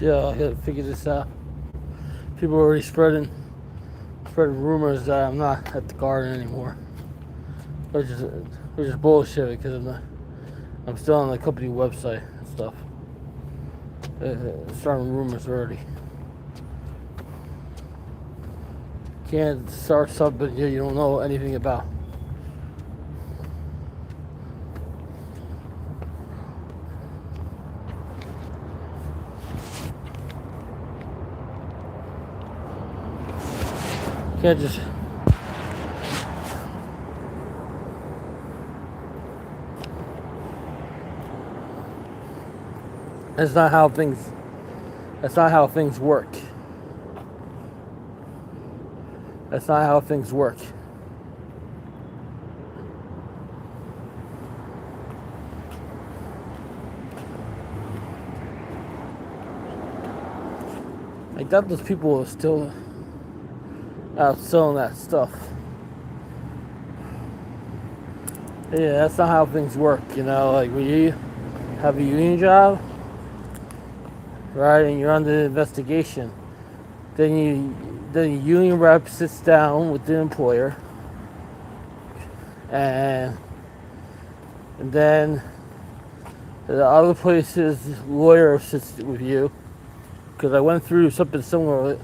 Yeah, I gotta figure this out. People are already spreading rumors that I'm not at the Garden anymore, which is bullshit because I'm still on the company website and stuff. Starting rumors already. Can't start something you don't know anything about. Can't just That's not how things work. That's not how things work. I doubt those people are still out selling that stuff. Yeah, that's not how things work, like when you have a union job, right, and you're under investigation, then the union rep sits down with the employer, and then the other place's lawyer sits with you, because I went through something similar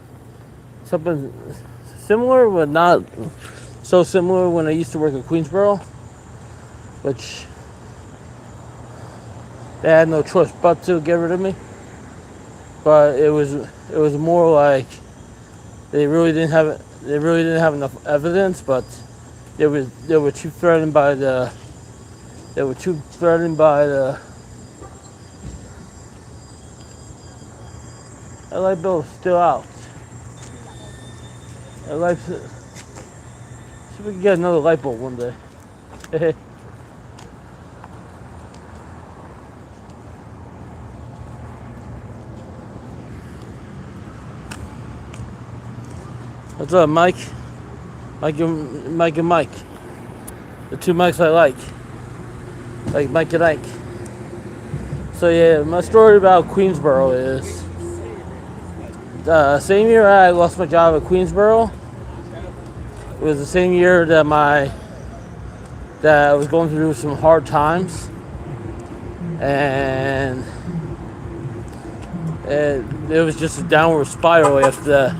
but not so similar when I used to work at Queensboro, which they had no choice but to get rid of me. But it was more like they really didn't have enough evidence, but they were too threatened by the that light bill is still out. See if we can get another light bulb one day. What's up, Mike? Mike and Mike. The two Mikes I like Mike and Ike. So yeah, my story about Queensboro is same year I lost my job at Queensboro. It was the same year that I was going through some hard times, and it was just a downward spiral after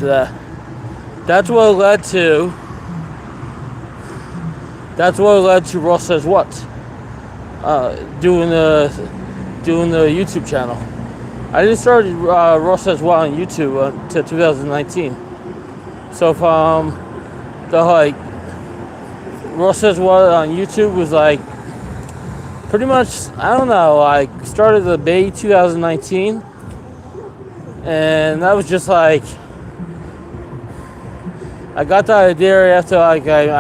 that. That's what led to Ross Says What, doing the YouTube channel. I didn't start Ross Says What on YouTube until 2019. So from Ross Says What on YouTube was pretty much, I don't know, started the May 2019. And that was just I got the idea after I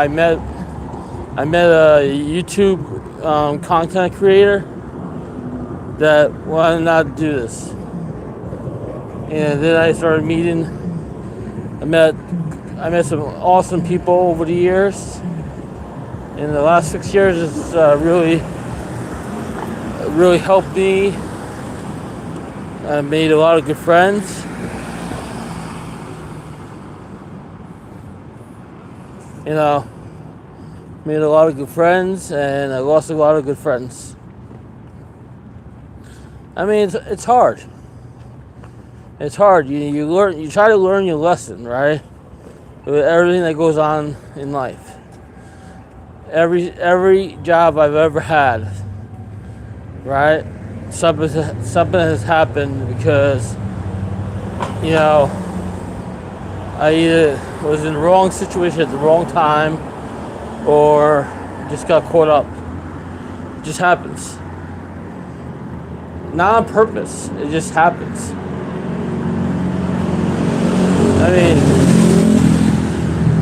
met a YouTube content creator that wanted not to do this. And then I started meeting. I met some awesome people over the years. In the last 6 years, it's really helped me. I made a lot of good friends. Made a lot of good friends, and I lost a lot of good friends. I mean, it's hard. It's hard. You try to learn your lesson, right? With everything that goes on in life. Every job I've ever had, right? Something has happened because, I either was in the wrong situation at the wrong time or just got caught up. It just happens. Not on purpose. It just happens. I mean,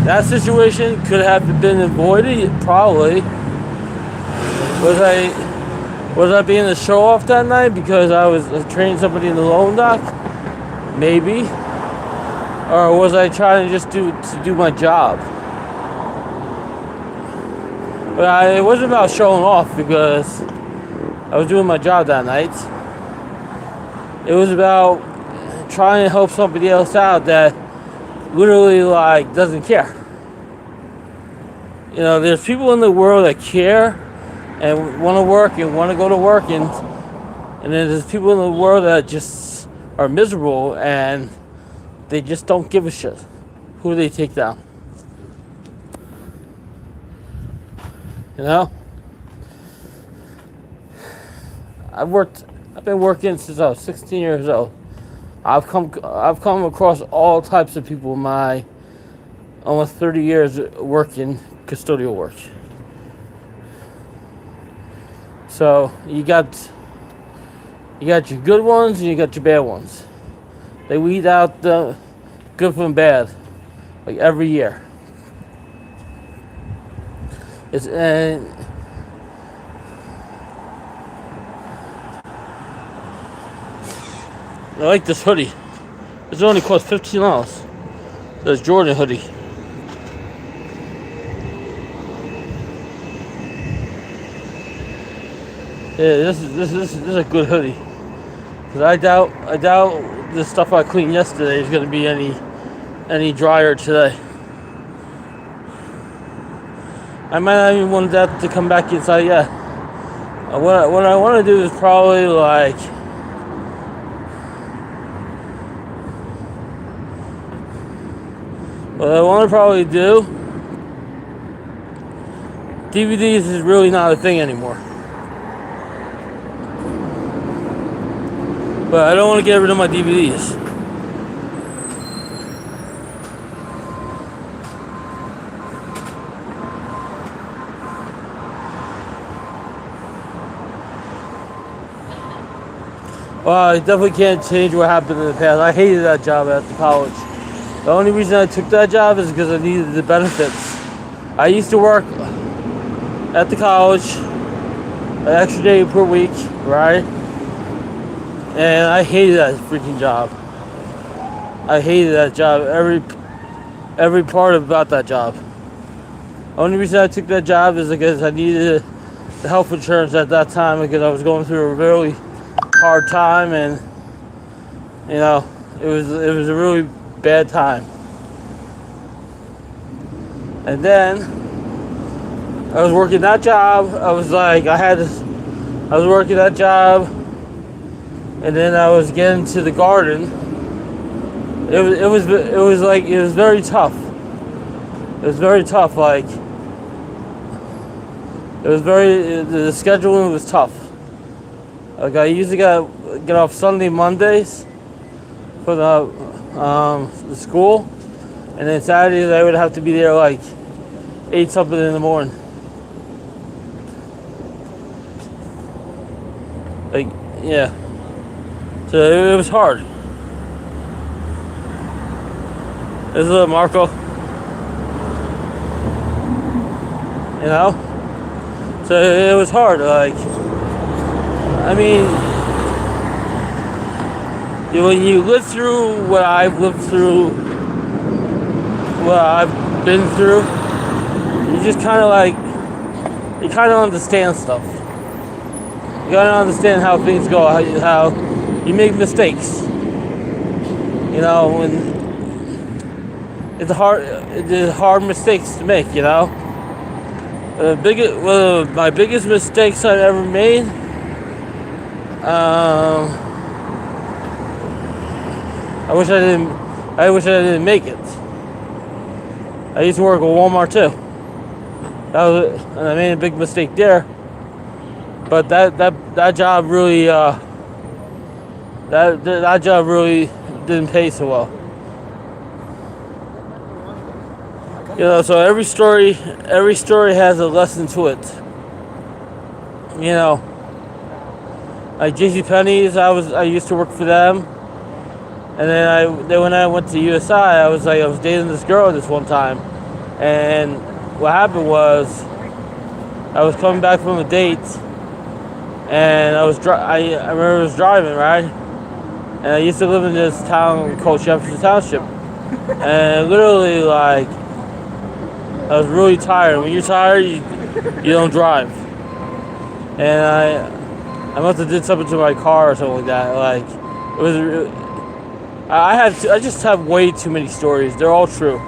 that situation could have been avoided, probably. Was I being a show off that night because I was training somebody in the loan dock? Maybe. Or was I trying to just do my job? But it wasn't about showing off because I was doing my job that night. It was about trying to help somebody else out that literally like doesn't care. You know, there's people in the world that care and want to work and want to go to work, and then there's people in the world that just are miserable and they just don't give a shit who they take down. You know? I've been working since I was 16 years old. I've come across all types of people in my almost 30 years working custodial work. So you got your good ones and you got your bad ones. They weed out the good from bad, like every year. And I like this hoodie. This only cost $15. This Jordan hoodie. Yeah, this is a good hoodie. Cause I doubt the stuff I cleaned yesterday is gonna be any drier today. I might not even want that to come back inside yet. What I want to do is probably like what I want to probably do. DVDs is really not a thing anymore. But I don't want to get rid of my DVDs. Well, I definitely can't change what happened in the past. I hated that job at the college. The only reason I took that job is because I needed the benefits. I used to work at the college an extra day per week, right? And I hated that freaking job. I hated that job. Every part about that job. The only reason I took that job is because I needed the health insurance at that time because I was going through a really hard time, and you know, it was a really bad time. And then I was working that job. I was working that job. And then I was getting to the garden. It was very tough. It was very tough. Like the scheduling was tough. Like I usually get off Sunday, Mondays for the school, and then Saturdays I would have to be there like 8 something in the morning. Like yeah. So it was hard. This is Marco. You know? So it was hard. Like, I mean, when you live through what I've lived through, what I've been through, you just kind of understand stuff. You gotta understand how things go, how you make mistakes. You know, when it's hard mistakes to make. You know, one of my biggest mistakes I've ever made. I wish I didn't make it. I used to work at Walmart too. And I made a big mistake there. But that job really that job really didn't pay so well. You know, so every story has a lesson to it. You know, like JCPenney's, I used to work for them, and then when I went to USI, I was dating this girl this one time, and what happened was I was coming back from a date, and I remember I was driving, right, and I used to live in this town called Jefferson Township, and literally like I was really tired. When you're tired, you don't drive. And I must have did something to my car or something like that. Like it was. I just have way too many stories. They're all true.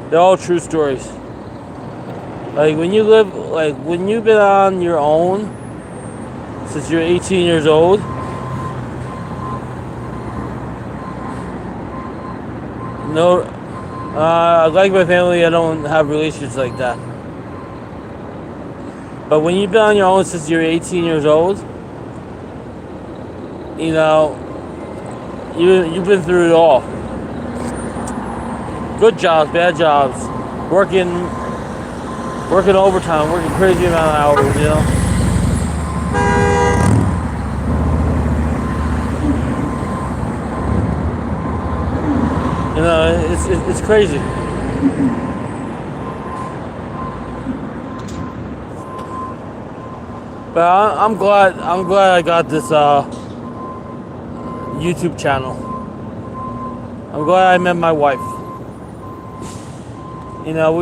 They're all true stories. Like when you've been on your own since you're 18 years old. No, like my family, I don't have relationships like that. But when you've been on your own since you're 18 years old, you know, you've been through it all. Good jobs, bad jobs, working overtime, working crazy amount of hours, you know. You know, it's crazy. But I'm glad I got this YouTube channel. I'm glad I met my wife. You know,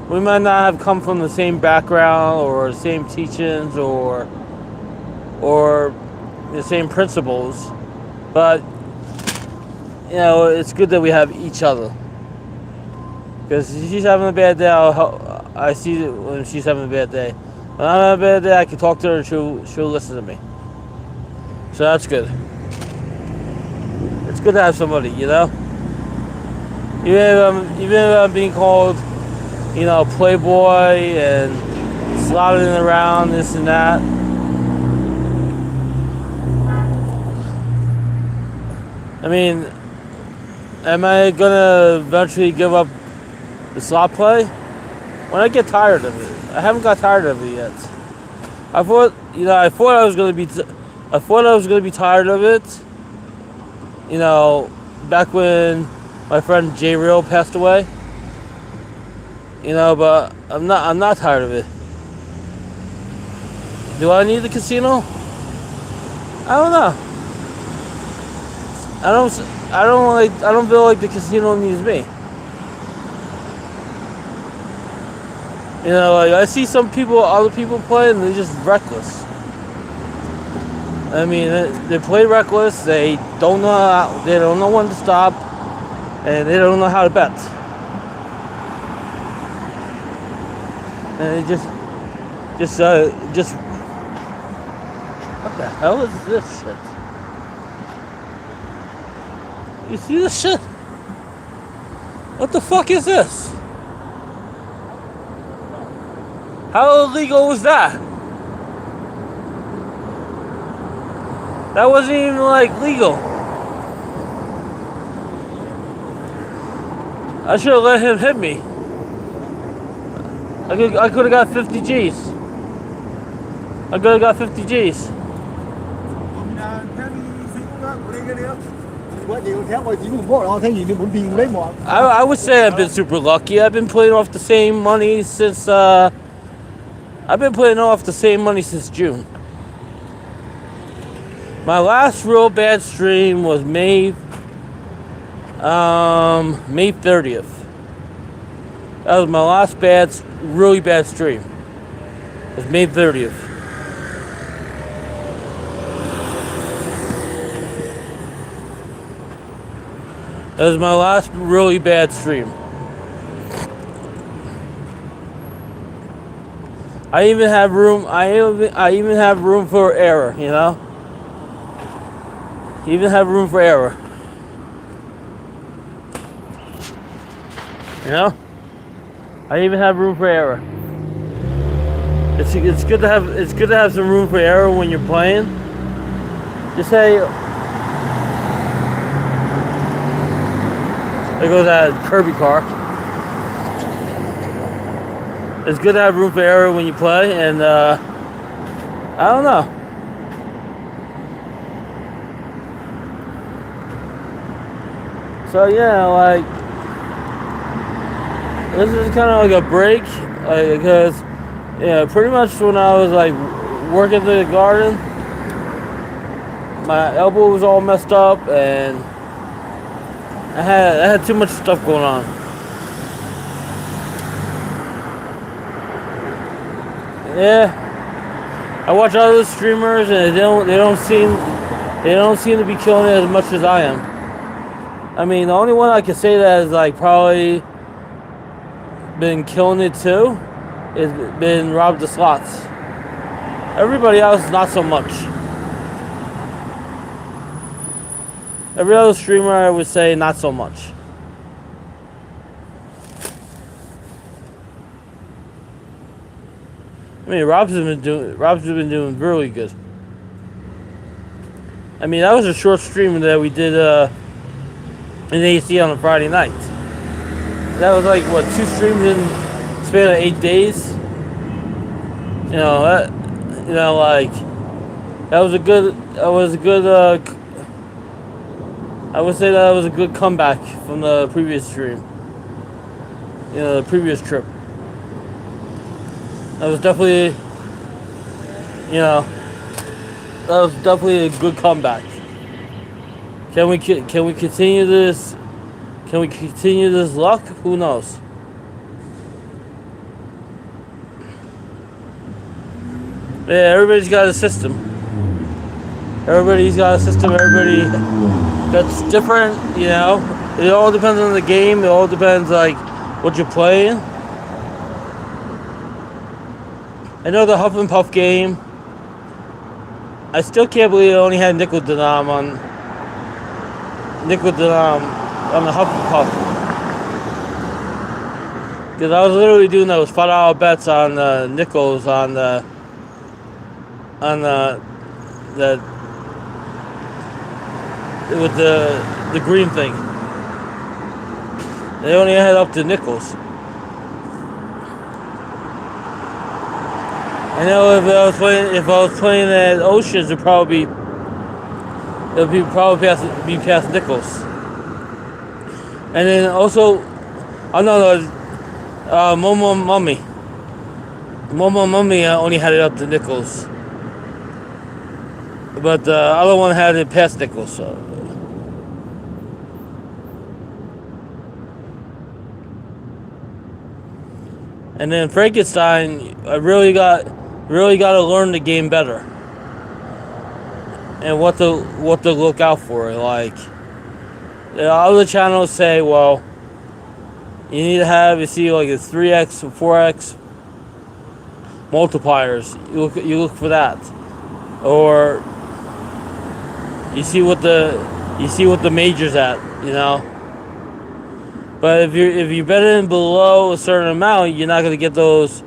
we might not have come from the same background or the same teachings or the same principles, but you know, it's good that we have each other. Because if she's having a bad day, I see it when she's having a bad day. When I'm having a bad day, I can talk to her and she'll listen to me. So that's good. It's good to have somebody, you know? Even if I'm being called, you know, playboy and slobbering around, this and that. I mean, am I gonna eventually give up the slot play? When I get tired of it. I haven't got tired of it yet. I thought I was gonna be tired of it. You know, back when my friend Jay Real passed away. You know, but I'm not tired of it. Do I need the casino? I don't know. I don't feel like the casino needs me. You know, like I see other people play, and they're just reckless. I mean, they play reckless. They don't know when to stop, and they don't know how to bet. And they just what the hell is this shit? You see this shit? What the fuck is this? How illegal was that? That wasn't even like legal. I should have let him hit me. I could have got 50 G's. I could have got 50 G's. I would say I've been super lucky. I've been playing off the same money since June. My last real bad stream was May 30th. That was my last really bad stream. It was May 30th. That was my last really bad stream. I even have room for error, you know? Even have room for error. You know? I even have room for error. It's good to have some room for error when you're playing. Just say there goes that Kirby car. It's good to have room for error when you play, and I don't know. So yeah, like this is kind of like a break, because pretty much when I was like working through the garden, my elbow was all messed up, and I had too much stuff going on. Yeah, I watch other streamers and they don't seem to be killing it as much as I am. I mean, the only one I can say that is like probably been killing it too is been Rob the Slots. Everybody else, not so much. Every other streamer, I would say, not so much. I mean, Rob's been doing really good. I mean, that was a short stream that we did in AC on a Friday night. That was like what, 2 streams in the span of 8 days. Like that was a good. I would say that was a good comeback from the previous stream. The previous trip. That was definitely, a good comeback. Can we continue this? Can we continue this luck? Who knows? Yeah, everybody's got a system. Everybody that's different, It all depends on the game. It all depends, like, what you're playing. I know the Huff and Puff game. I still can't believe I only had Nickel Denom on the Huff and Puff. Because I was literally doing those $5 bets on nickels on the with the green thing. They only had up to nickels. I know if I was playing at Oceans, it'd probably be past nickels. And then also, Momo Mummy only had it up to nickels, but the other one had it past nickels. So. And then Frankenstein, I really got to learn the game better and what to look out for. Like the other channels say, well, you need to have like a 3x or 4x multipliers. You look for that, or you see what the major's at, But if you're betting below a certain amount, you're not gonna get those.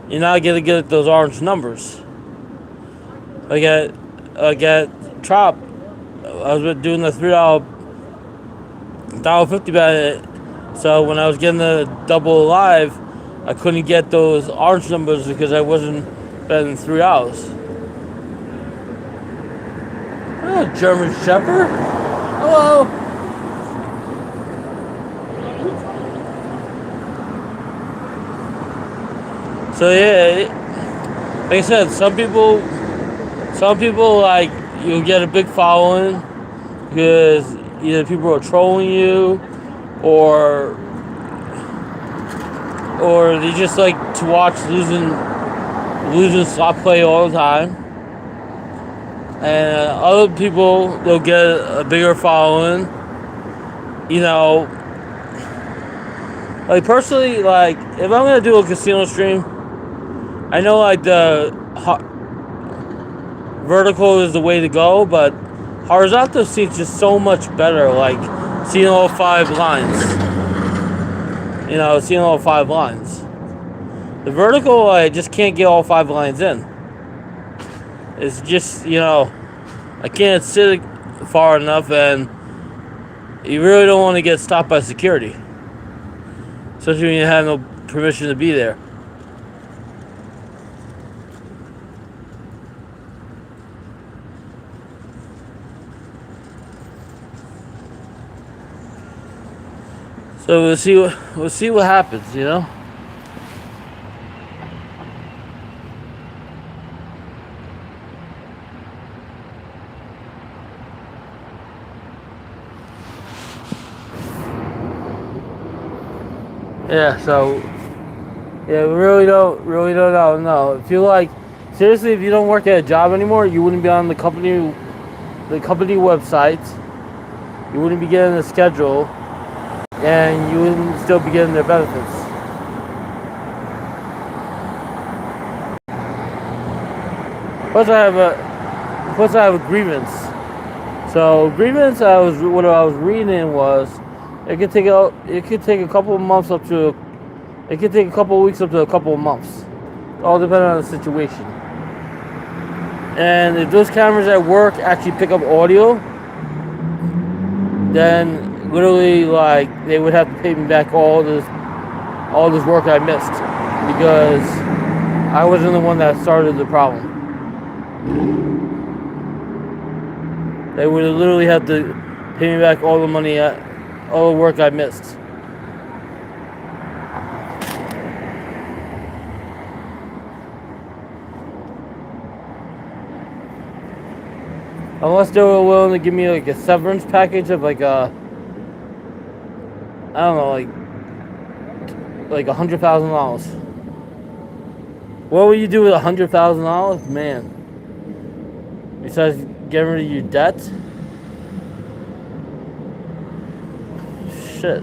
You're not gonna get those orange numbers. Like at Trop, I was doing the $3.50 bet. So when I was getting the double live, I couldn't get those orange numbers because I wasn't betting $3. Oh, German Shepherd. Hello. So yeah, like I said, some people like you'll get a big following because either people are trolling you or they just like to watch losing slot play all the time. And other people, they'll get a bigger following. Like personally, like if I'm gonna do a casino stream, I know like the vertical is the way to go, but horizontal seems just so much better. Like seeing all 5 lines. Seeing all 5 lines. The vertical, I just can't get all 5 lines in. It's just, I can't sit far enough, and you really don't want to get stopped by security. Especially when you have no permission to be there. So we'll see what happens, Yeah, so Yeah, we really don't know. No, if you like, seriously, if you don't work at a job anymore, you wouldn't be on the company website. You wouldn't be getting a schedule, and you wouldn't still be getting their benefits. Plus I have a grievance. So grievance, what I was reading was, it could take a couple of months up to, it could take a couple of weeks up to a couple of months, all depending on the situation. And if those cameras at work actually pick up audio, then literally like they would have to pay me back all this work I missed because I wasn't the one that started the problem. They would literally have to pay me back all the money, all the work I missed. Unless they were willing to give me like a severance package of like I don't know, like $100,000. What would you do with $100,000, man? Besides getting rid of your debt? Shit.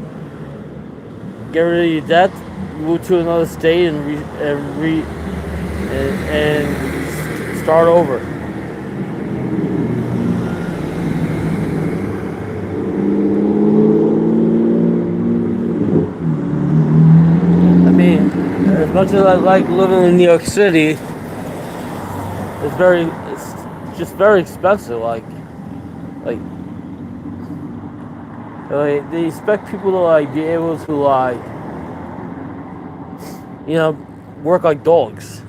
Get rid of your debt, move to another state, and start over. I mean, as much as I like living in New York City, it's just very expensive. Like they expect people to like be able to like, work like dogs,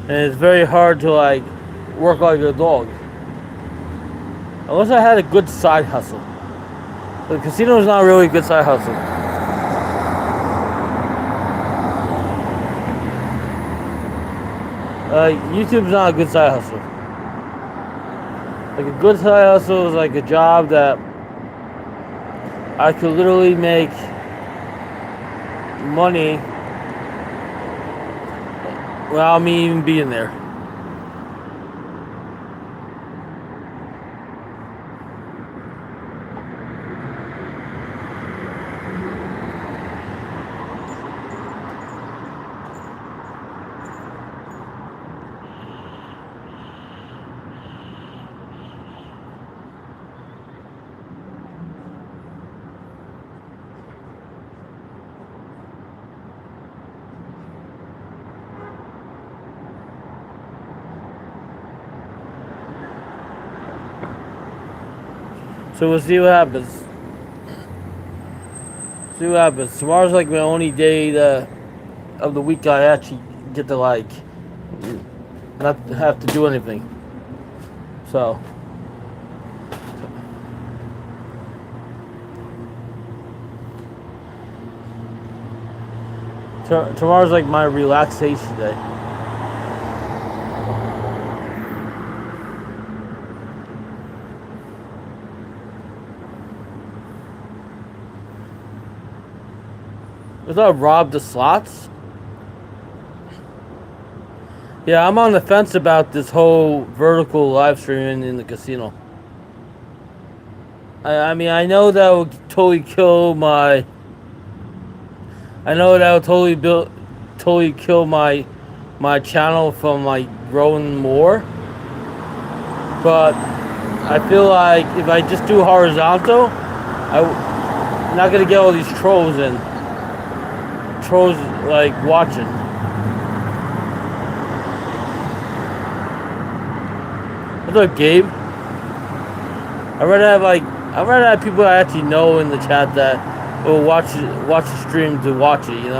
and it's very hard to like work like a dog unless I had a good side hustle. The casino is not really a good side hustle. YouTube's not a good side hustle. Like a good side hustle is like a job that I could literally make money without me even being there. So we'll see what happens. See what happens. Tomorrow's like my only day of the week I actually get to like not have to do anything. So tomorrow's like my relaxation day. I thought rob the slots. Yeah, I'm on the fence about this whole vertical live streaming in the casino. I mean, I know that would totally kill my. I know that would totally kill my channel from like growing more. But I feel like if I just do horizontal, I'm not gonna get all these trolls like watching. What's up, Gabe? I'd rather have people I actually know in the chat that will watch the stream to watch it,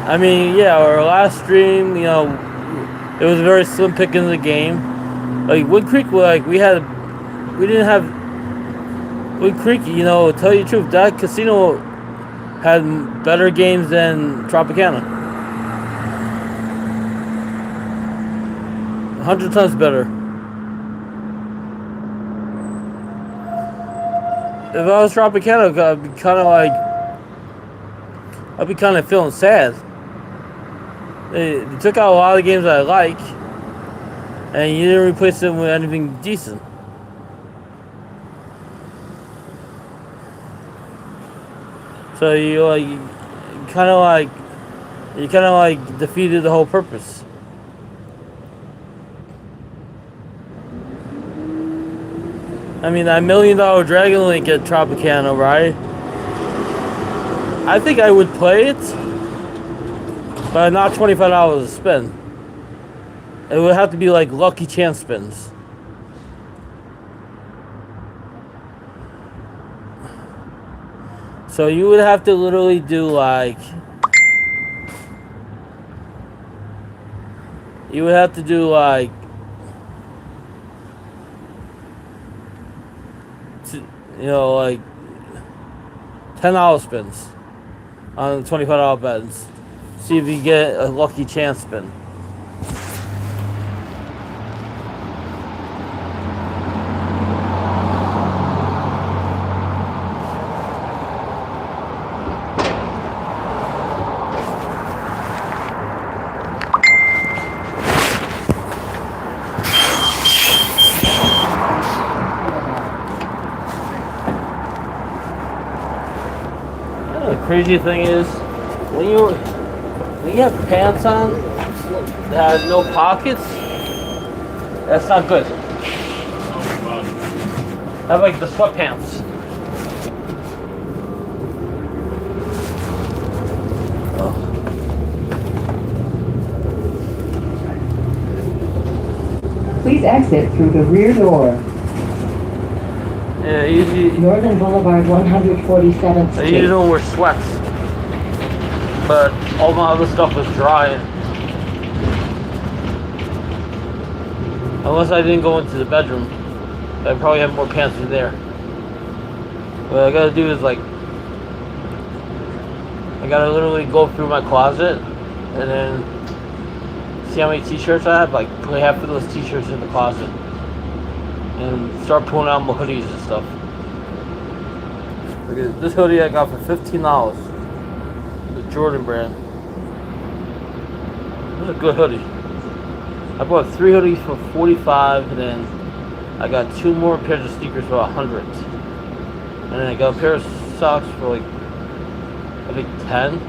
I mean, yeah, our last stream, it was a very slim pick in the game. Like Wood Creek, like we didn't have Wood Creek, to tell you the truth, that casino had better games than Tropicana. 100 times better. If I was Tropicana, I'd be kind of like I'd be kind of feeling sad. They took out a lot of games that I like, and you didn't replace them with anything decent. So you kind of like defeated the whole purpose. I mean, that $1 million Dragon Link at Tropicana, right? I think I would play it, but not $25 to spend. It would have to be like lucky chance spins. So you would have to literally do like... You would have to do like... You know, like $10 spins on the $25 bets. See if you get a lucky chance spin. The crazy thing is, when you have pants on that have no pockets, that's not good. I have like the sweatpants. Oh. Please exit through the rear door. Yeah, usually Northern Boulevard, 147th I Street. usually don't wear sweats, but all my other stuff is dry. Unless I didn't go into the bedroom, I probably have more pants in there. What I gotta do is like, I gotta literally go through my closet and then see how many t-shirts I have, like put half of those t-shirts in the closet and start pulling out my hoodies and stuff. Look at this hoodie I got for $15. The Jordan brand. This is a good hoodie. I bought 3 hoodies for $45, and then I got 2 more pairs of sneakers for $100. And then I got a pair of socks for like, I think 10.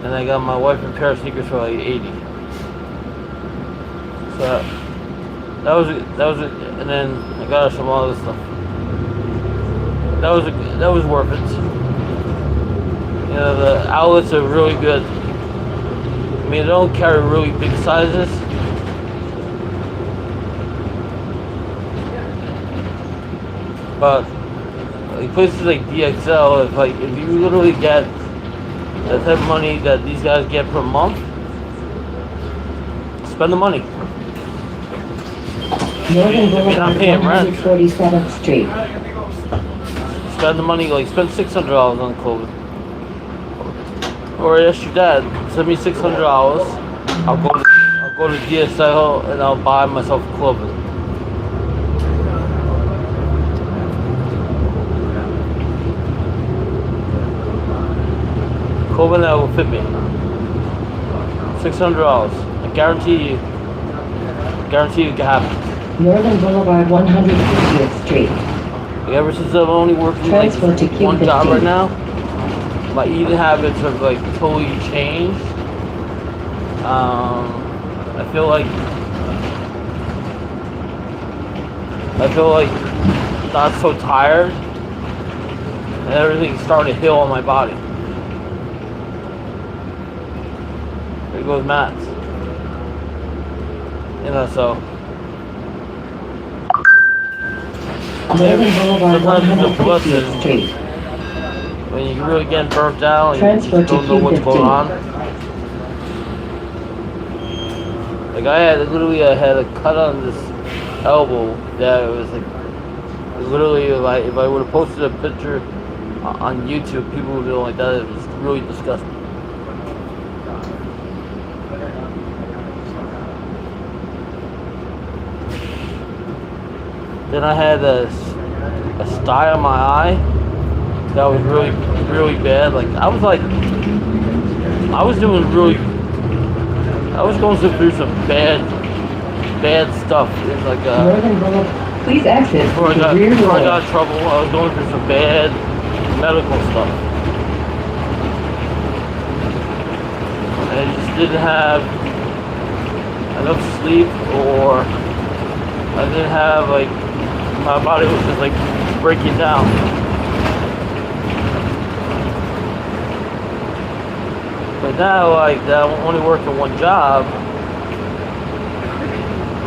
And I got my wife a pair of sneakers for like 80. So that was it. And then I got her some other stuff. That was worth it. You know, the outlets are really good. I mean, they don't carry really big sizes. But like places like DXL, if you literally get the type of money that these guys get per month, spend the money. Northern Boulevard, paying rent. 147th Street. Spend the money, like spend $600 on clothing. Or ask your dad, send me $600. I'll go to DSL and I'll buy myself clothing. Clothing that will fit me. $600. I guarantee you can have it. Northern Boulevard, 150th Street. Like, ever since I've only working like Transfer to one Q15. job right now, my eating habits have like totally changed. I feel like not so tired, and everything's starting to heal on my body. There goes Matt. You know, so Northern Boulevard, sometimes it's a 150th blessing Street. when you really get burnt out and you Transfer just don't to know what's Q15. going on. Like I had a cut on this elbow that was like literally if I would have posted a picture on YouTube, people would be like that. It was really disgusting. Then I had a sty on my eye that was really, really bad. Like I was like I was doing really. I was going through some bad stuff. It's like Northern Boulevard. Please exit before through the rear before I door. got in trouble, I was going through some bad medical stuff. I just didn't have enough sleep, or I didn't have like my body was just like breaking down. But now, like that, I'm only working one job.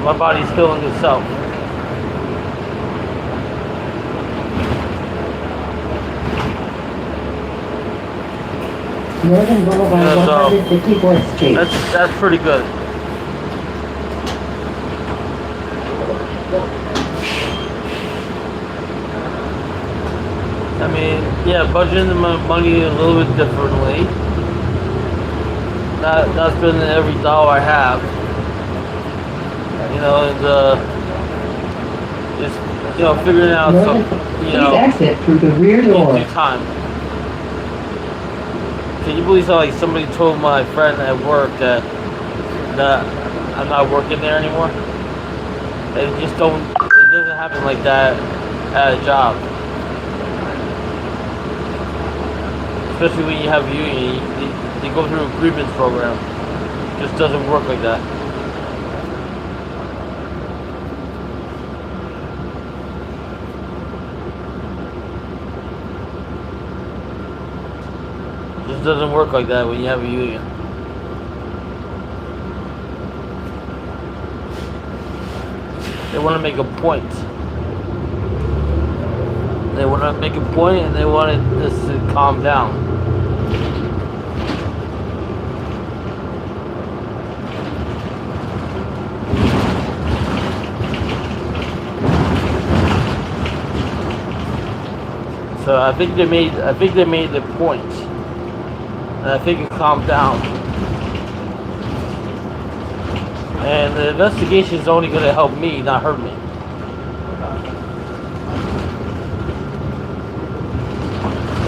My body's healing itself. Northern Boulevard, Yeah, so 154th Street. That's pretty good. I mean, yeah, budgeting my money a little bit differently. Not spending every dollar I have. You know, and just figuring out Northern, some, please exit through the rear door. due time. Can you believe how like somebody told my friend at work that I'm not working there anymore? It just don't. It doesn't happen like that at a job. Especially when you have a union, they go through a grievance program. It just doesn't work like that. It just doesn't work like that when you have a union. They want to make a point. They want to make a point, and they wanted this to calm down. So I think they made the point, and I think it calmed down. And the investigation is only going to help me, not hurt me.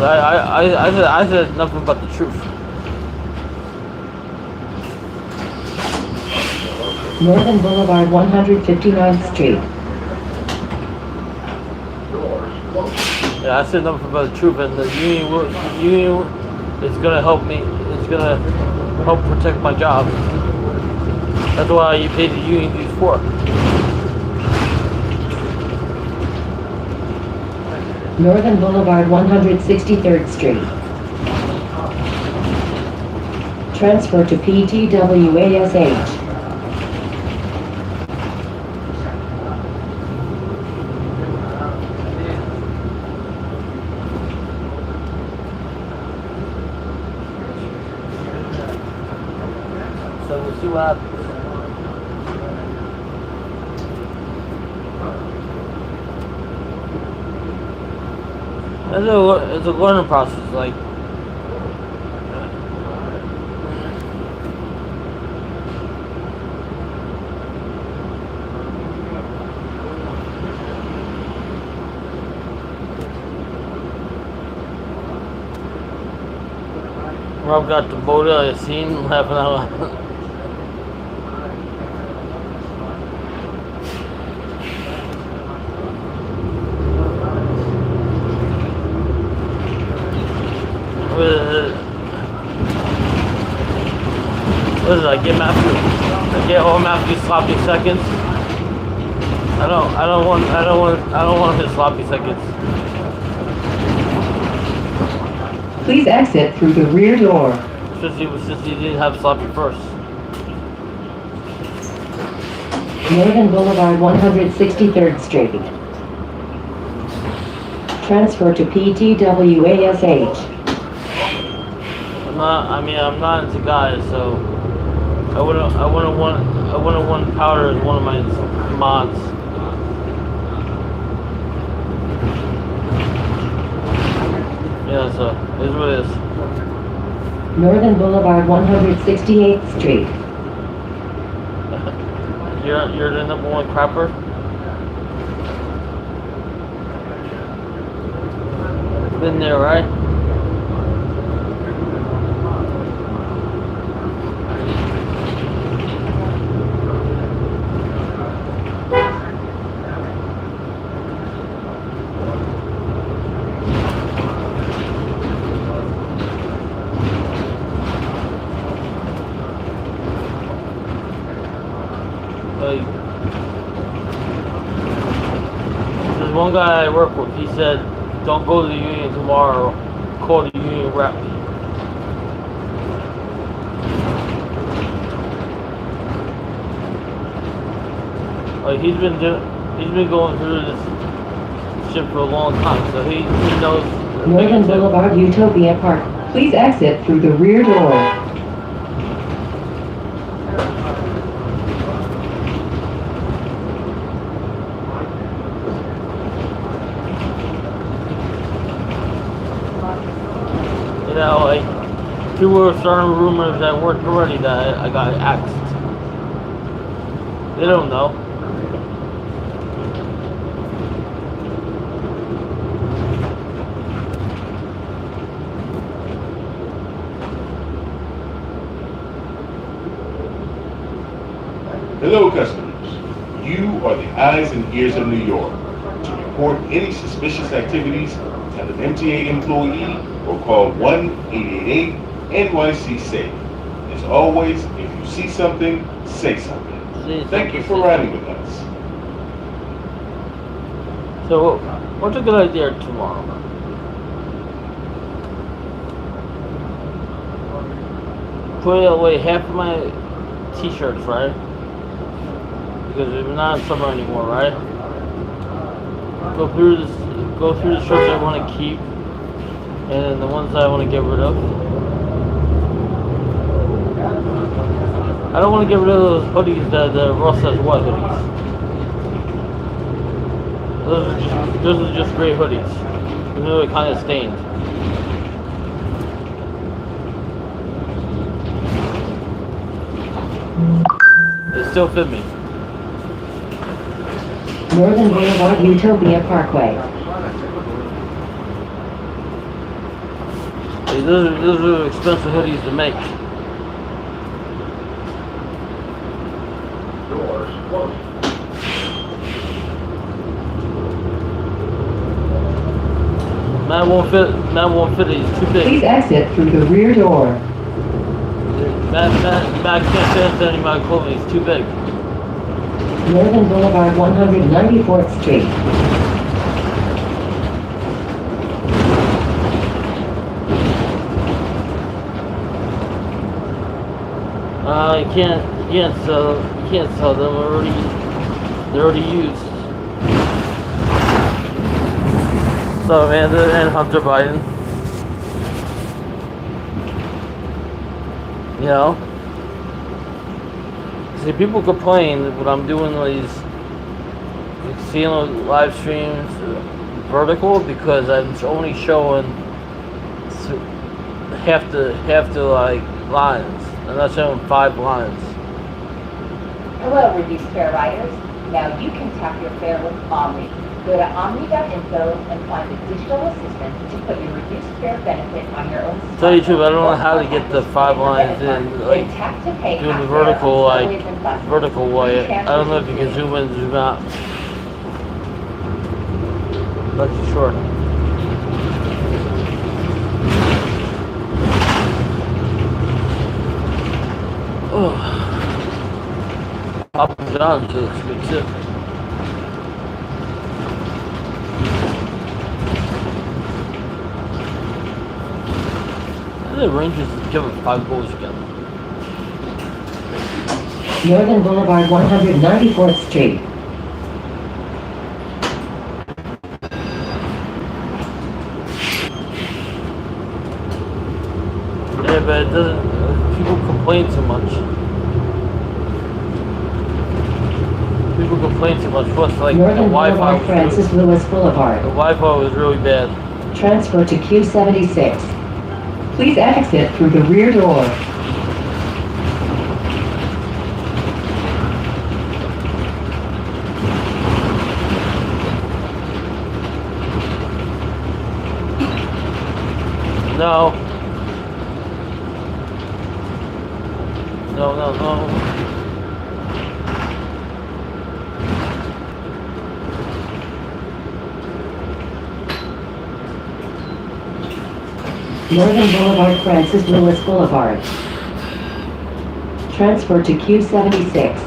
I said nothing but the truth. Northern Boulevard, 159th Street. Yeah, I said nothing but the truth, and the union is gonna help me. It's gonna help protect my job. That's why you pay the union dues for. Northern Boulevard, 163rd Street. Transfer to PTWASH. So we'll see what happens. It's a learning process. Like, Rob got the boat I seen laughing out loud. What is it? I get all Matthew sloppy seconds. I don't want his sloppy seconds. Please exit through the rear door. Since he didn't have sloppy first. Northern Boulevard, 163rd Street. Transfer to PTWASH. I'm not into guys, so I wouldn't want Powder as one of my mods. Yeah, so it is what it is. Northern Boulevard, 168th Street. You're the number one crapper. Been there, right? one guy I work with, he said, don't go to the union tomorrow, call the union rep. Like he's been going through this shit for a long time, so he knows. Northern Boulevard Utopia Park. Please exit through the rear door. You know, like people were starting rumors at work already that I got axed. They don't know. Hello, customers. You are the eyes and ears of New York. To report any suspicious activities, tell an MTA employee or call 1-888-NYC-SAFE. As always, if you see something, say something. Thank you for riding with us. So, what's a good idea tomorrow? Put away half of my t-shirts, right? Because we're not in summer anymore, right? Go through the shirts I want to keep, and the ones I want to get rid of. I don't want to get rid of those hoodies that Ross says what hoodies. Those are just gray hoodies. They're kind of stained. They still fit me. Northern Boulevard Utopia Parkway. Those are expensive hoodies to make. Matt won't fit it, he's too big. Please exit through the rear door. Matt can't fit into any of my clothing, he's too big. Northern Boulevard 194th Street. You can't sell them. They're already used. So Amanda and Hunter Biden, you know, see people complain when I'm doing these, seeing those live streams vertical because I'm only showing half the like lines. I'm not showing 5 lines. Hello, reduced fare riders. Now you can tap your fare with Omni. Go to omni.info and find the digital assistant to put your reduced fare benefit on your own. Tell you the truth, I don't know how to get the 5 lines in, like doing the vertical way. I don't know if you can zoom in, zoom out. Not too sure. Oh. Papa John's looks good too. The Rangers give us 5 goals together. Northern Boulevard 194th Street. Yeah, but it doesn't. People complain too much. People complain too much. Plus, like Northern the Wi-Fi. Boulevard Francis Lewis Boulevard. The Wi-Fi was really bad. Transfer to Q76. Please exit through the rear door. No. No. Northern Boulevard Francis Lewis Boulevard. Transfer to Q76.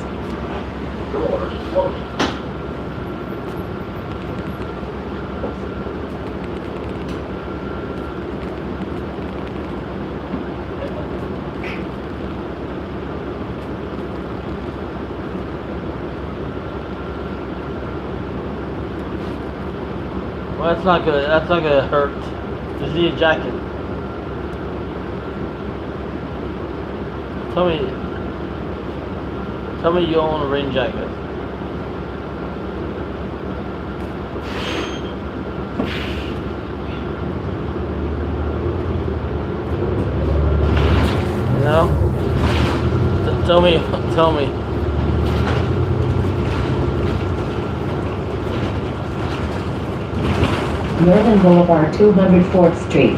That's not good. That's not gonna hurt. Just need a jacket. Tell me you own a rain jacket. You know? Tell me. Northern Boulevard, 204th Street.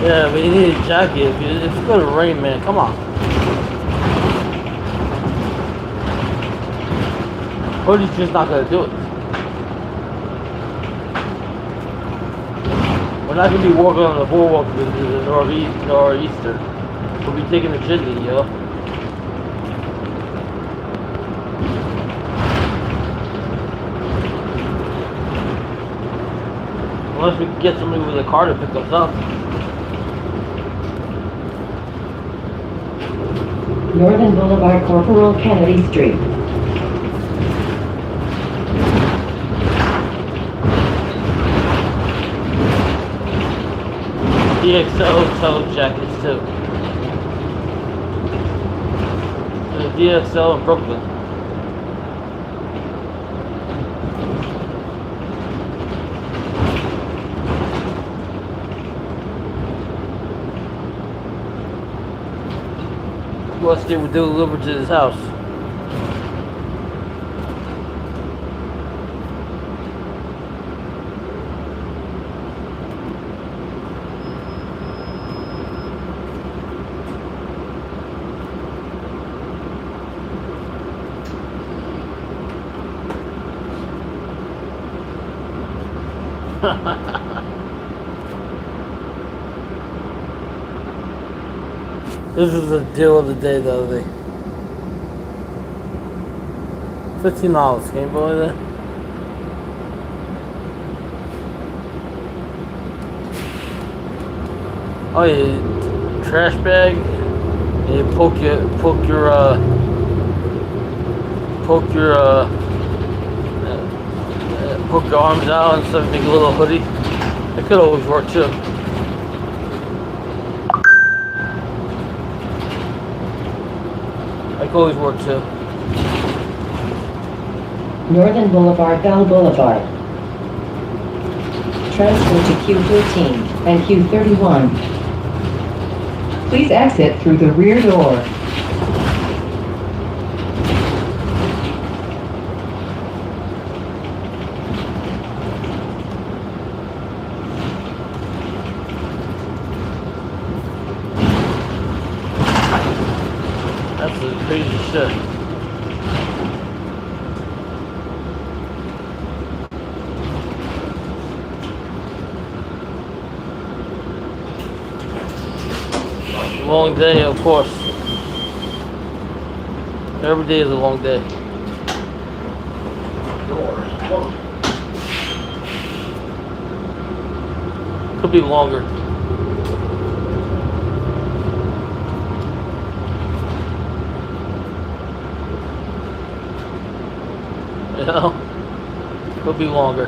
Yeah, but you need a jacket. If it's gonna rain, man, come on. Hoodie's just not gonna do it. We're not gonna be walking on the boardwalk with the nor'easter. We'll be taking the jitney, yo. Unless we can get somebody with a car to pick us up. Northern Boulevard, Corporal Kennedy Street. DXO tow jackets too. There's DXO in Brooklyn. What's they would deliver to his house? This is the deal of the day, the other day. $15. Can you believe that? Oh yeah, trash bag. And you poke your arms out and stuff, make a little hoodie. That could always work too. That could always work too. Northern Boulevard, Bell Boulevard. Transfer to Q13 and Q31. Please exit through the rear door. That's some crazy shit. Long day, of course. Every day is a long day. Could be longer. You know? Could be longer.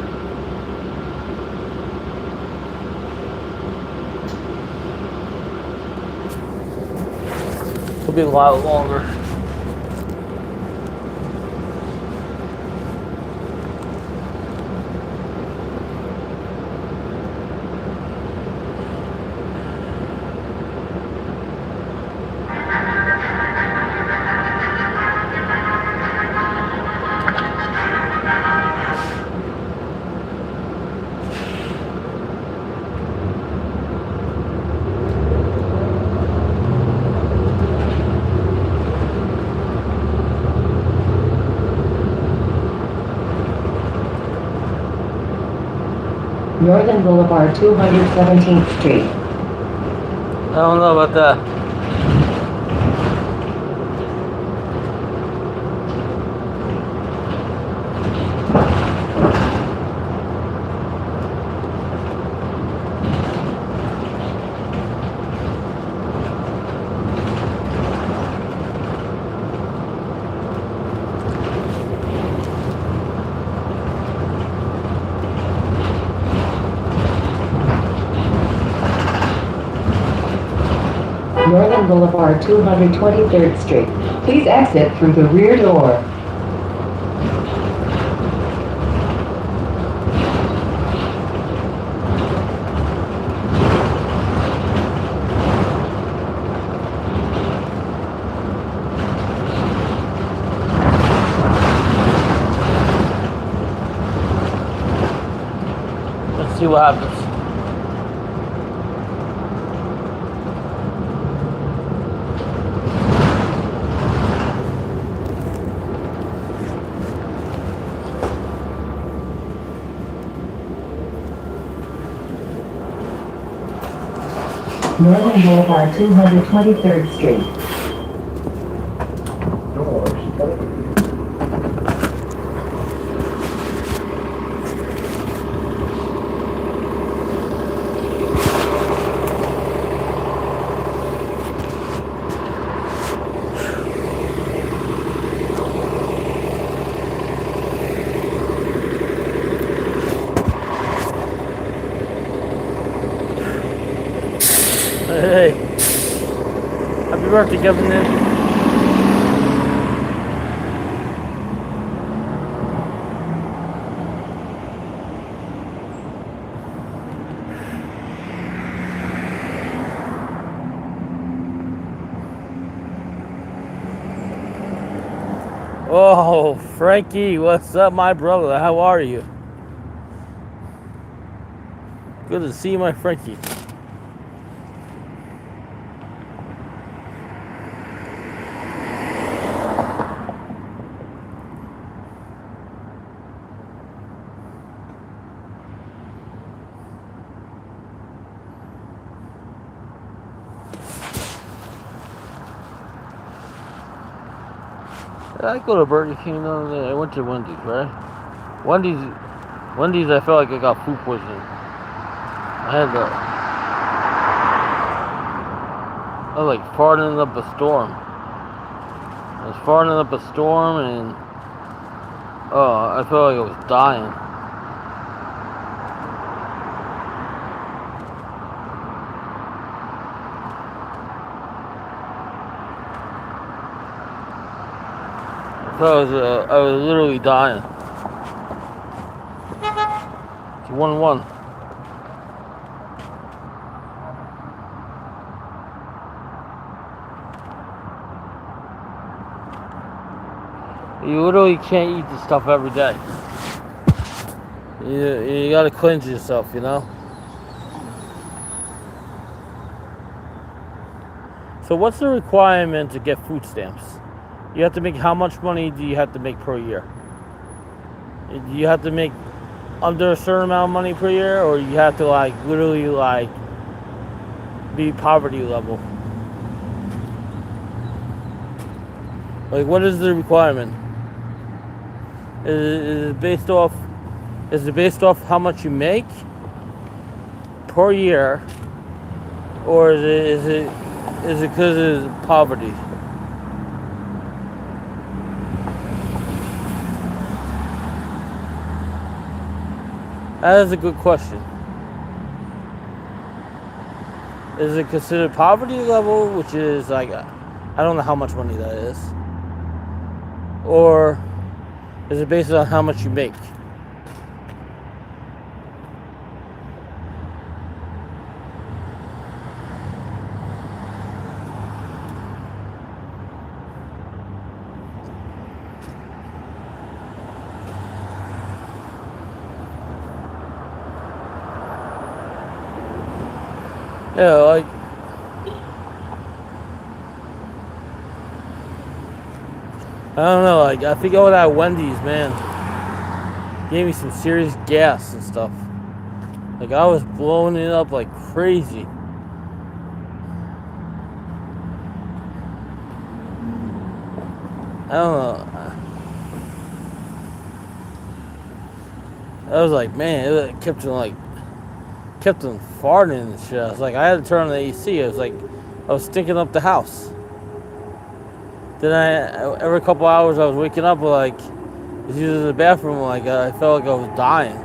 Could be a lot longer. Northern Boulevard, 217th Street. I don't know about that. Northern Boulevard, 223rd Street. Please exit through the rear door. Let's see what happens. Northern Boulevard, 223rd Street. Hey, happy birthday, Kevin. Oh, Frankie, what's up, my brother? How are you? Good to see you, my Frankie. I go to Burger King. I went to Wendy's, right? Wendy's. I felt like I got food poisoning. I was like farting up a storm. I was farting up a storm, and I felt like I was dying. I was literally dying. It's 1-1. You literally can't eat this stuff every day. You gotta cleanse yourself, you know? So what's the requirement to get food stamps? You have to make, how much money do you have to make per year? You have to make under a certain amount of money per year, or you have to literally be poverty level? What is the requirement? Is it based off how much you make per year, or is it because of poverty? That is a good question. Is it considered poverty level, which is I don't know how much money that is, or is it based on how much you make? Yeah, I don't know, I think all that Wendy's, man, gave me some serious gas and stuff. I was blowing it up like crazy. I don't know. I was like, man, it kept on farting and shit. I was like, I had to turn on the AC. I was stinking up the house. Then every couple hours I was waking up was using the bathroom. I felt like I was dying.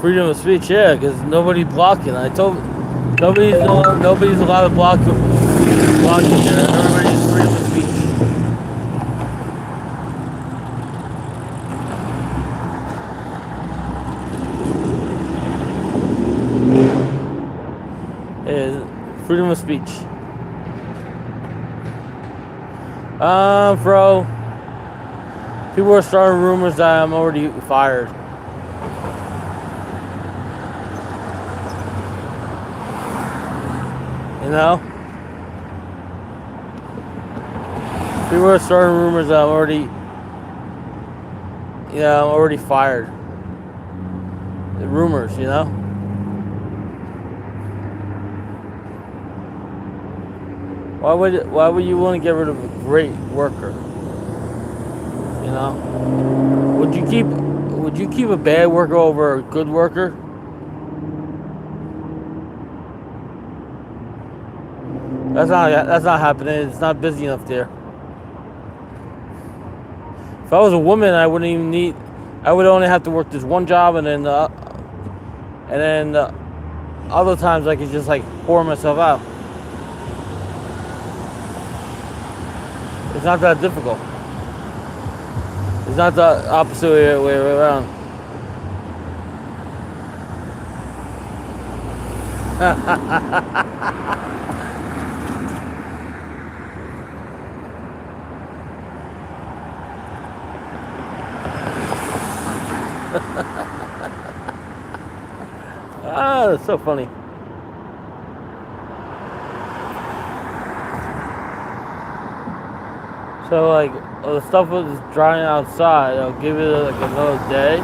Freedom of speech, yeah, because nobody's blocking. I told nobody's allowed to blocking here. Everybody's freedom of speech. Yeah, freedom of speech. Bro. People are starting rumors that I'm already fired. You know? People are starting rumors that I'm already fired. The rumors, you know? Why would you want to get rid of a great worker? You know? Would you keep a bad worker over a good worker? That's not happening. It's not busy enough there. If I was a woman, I would only have to work this one job, and then other times I could just like pour myself out. It's not that difficult. It's not the opposite way around. That's so funny. So like the stuff was drying outside, I'll give it like another day,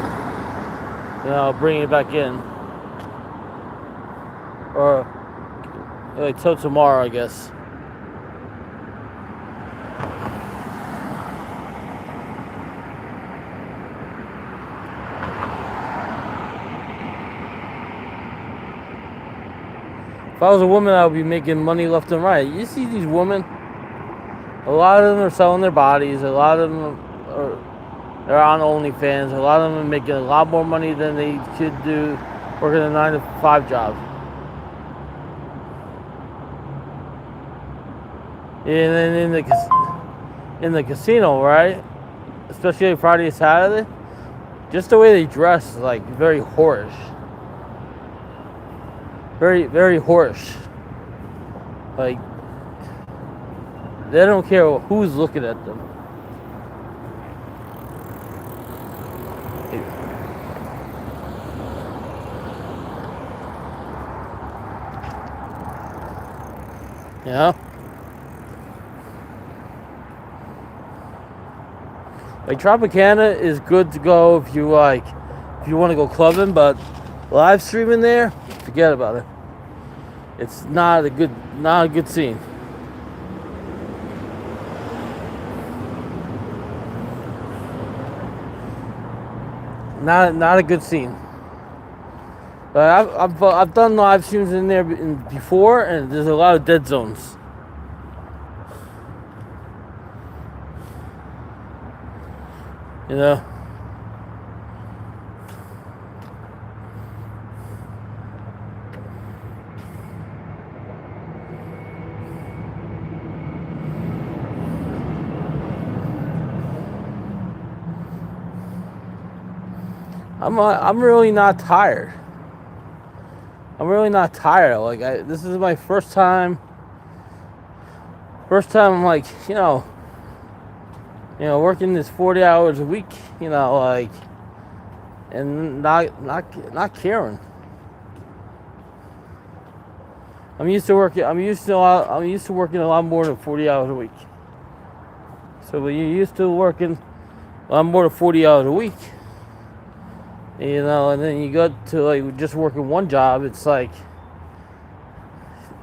then I'll bring it back in. Or like till tomorrow, I guess. If I was a woman, I would be making money left and right. You see these women, a lot of them are selling their bodies. A lot of them they're on OnlyFans. A lot of them are making a lot more money than they could do working a 9-to-5 job. And then in the casino, right? Especially Friday and Saturday, just the way they dress is like very whorish. Very, very whorish. Like, they don't care who's looking at them. You know? Like, Tropicana is good to go if you want to go clubbing, but live streaming there, forget about it. It's not a good scene. Not a good scene. But I've done live streams in there before, and there's a lot of dead zones. You know. I'm really not tired. I'm really not tired. Like this is my first time. I'm like, working this 40 hours a week. Like, and not caring. I'm used to working a lot more than 40 hours a week. So when you're used to working more than 40 hours a week, you know, and then you go to like just working one job, it's like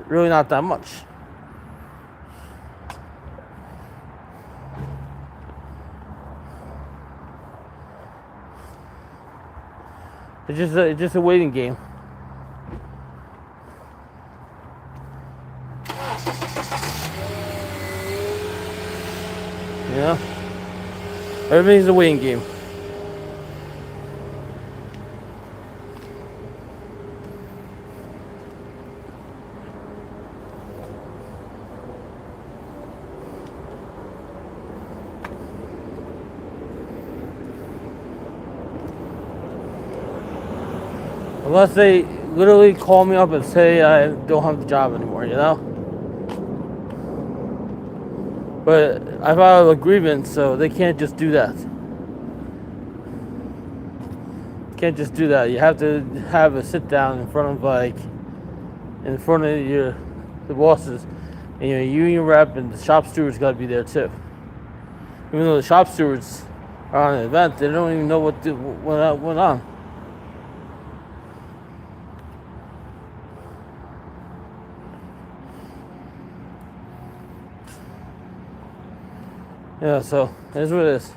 really not that much. It's just a waiting game. You know? Everything's a waiting game. Unless they literally call me up and say I don't have the job anymore, you know? But I filed a grievance, so they can't just do that. Can't just do that. You have to have a sit down in front of the bosses, and your union rep and the shop stewards got to be there too. Even though the shop stewards are on an event, they don't even know what went on. Yeah, so here's what it is.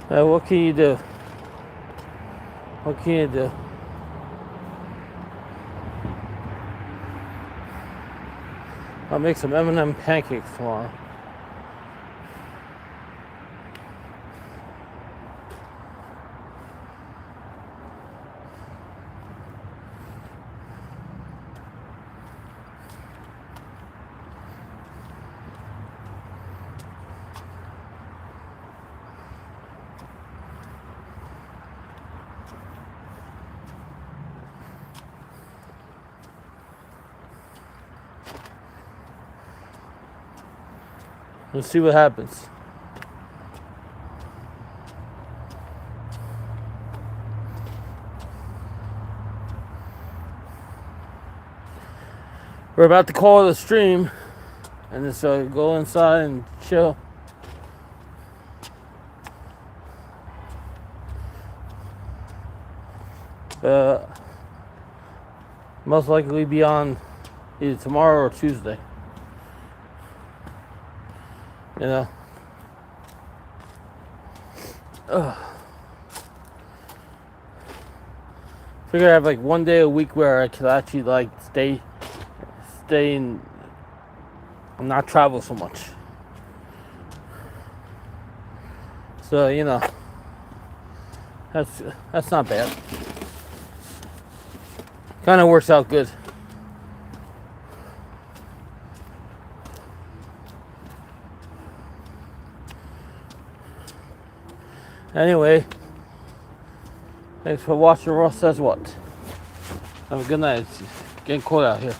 What can you do? What can you do? I'll make some M&M pancakes tomorrow. Let's see what happens. We're about to call it a stream and just go inside and chill. Most likely be on either tomorrow or Tuesday. You know. Figure I have like one day a week where I could actually like stay in and not travel so much. So, you know, that's not bad. Kind of works out good. Anyway, thanks for watching Ross Says What. Have a good night. It's getting cold out here.